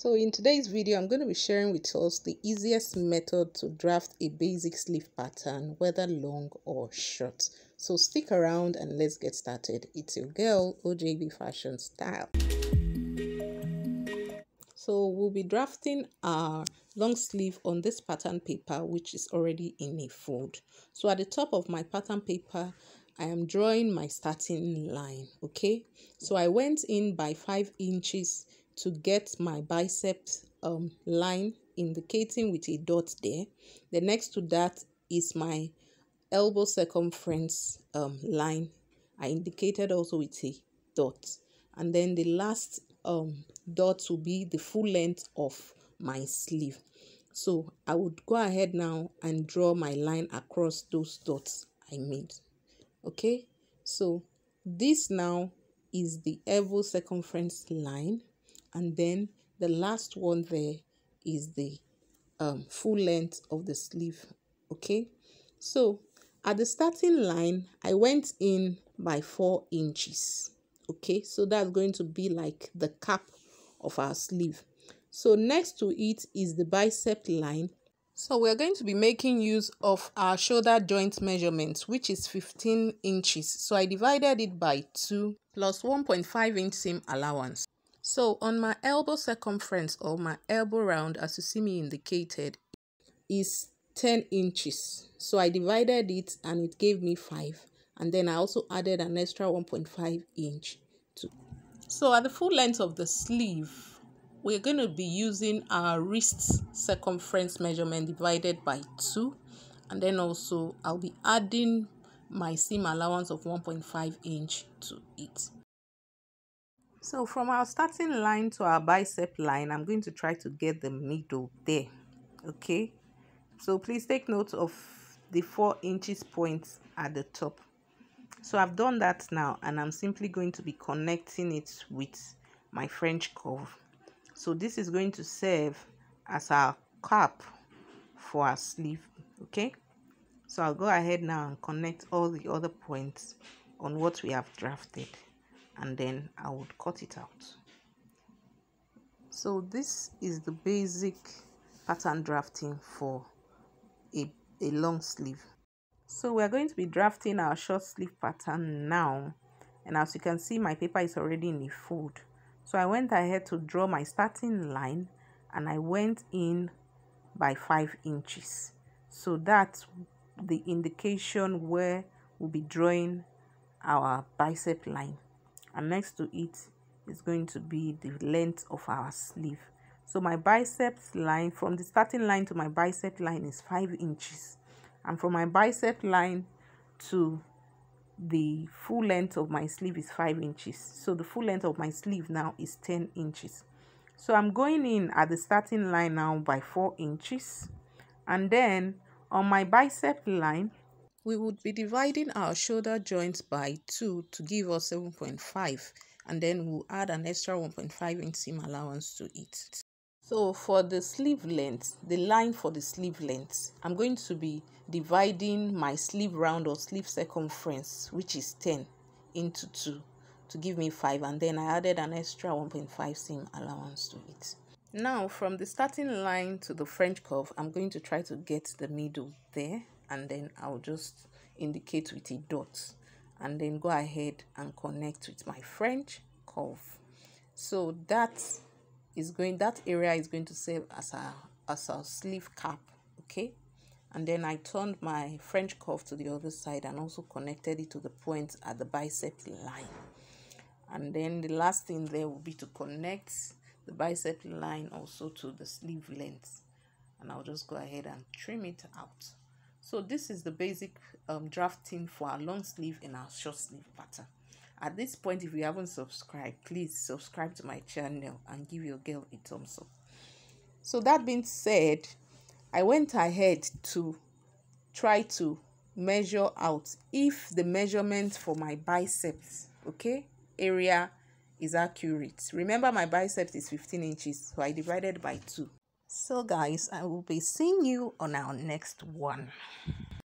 So in today's video, I'm going to be sharing with us the easiest method to draft a basic sleeve pattern, whether long or short. So stick around and let's get started. It's your girl, OJB Fashion Style. So we'll be drafting our long sleeve on this pattern paper, which is already in a fold. So at the top of my pattern paper, I am drawing my starting line, okay? So I went in by 5 inches to get my bicep line, indicating with a dot there. The next to that is my elbow circumference line. I indicated also with a dot. And then the last dot will be the full length of my sleeve. So I would go ahead now and draw my line across those dots I made. Okay, so this now is the elbow circumference line, and then the last one there is the full length of the sleeve. Okay, so at the starting line I went in by 4 inches. Okay, so that's going to be like the cap of our sleeve. So next to it is the bicep line. So we're going to be making use of our shoulder joint measurement, which is 15 inches. So I divided it by 2 plus 1.5 inch seam allowance. So on my elbow circumference or my elbow round, as you see me indicated, is 10 inches. So I divided it and it gave me 5. And then I also added an extra 1.5 inch to. So at the full length of the sleeve, we're going to be using our wrist circumference measurement divided by 2. And then also I'll be adding my seam allowance of 1.5 inch to it. So from our starting line to our bicep line, I'm going to try to get the middle there. Okay. So please take note of the 4 inches points at the top. So I've done that now, and I'm simply going to be connecting it with my French curve. So this is going to serve as our cap for our sleeve. Okay, so I'll go ahead now and connect all the other points on what we have drafted, and then I would cut it out. So this is the basic pattern drafting for a long sleeve. So we're going to be drafting our short sleeve pattern now, and as you can see, my paper is already in a fold. So I went ahead to draw my starting line, and I went in by 5 inches. So that's the indication where we'll be drawing our bicep line, and next to it is going to be the length of our sleeve. So my biceps line, from the starting line to my bicep line, is 5 inches. And from my bicep line to the full length of my sleeve is 5 inches. So the full length of my sleeve now is 10 inches. So I'm going in at the starting line now by 4 inches. And then on my bicep line, we would be dividing our shoulder joints by 2 to give us 7.5. And then we'll add an extra 1.5 inch seam allowance to it. So for the sleeve length, the line for the sleeve length, I'm going to be dividing my sleeve round or sleeve circumference, which is 10, into 2 to give me 5, and then I added an extra 1.5 seam allowance to it. Now from the starting line to the French curve, I'm going to try to get the middle there, and then I'll just indicate with a dot and then go ahead and connect with my French curve. So that area is going to serve as our sleeve cap. Okay, and then I turned my French curve to the other side and also connected it to the point at the bicep line. And then the last thing there will be to connect the bicep line also to the sleeve length, and I'll just go ahead and trim it out. So this is the basic drafting for our long sleeve and our short sleeve pattern. At this point, if you haven't subscribed, please subscribe to my channel and give your girl a thumbs up. So that being said, I went ahead to try to measure out if the measurement for my biceps, okay, area is accurate. Remember, my biceps is 15 inches, so I divided by 2. So guys, I will be seeing you on our next one.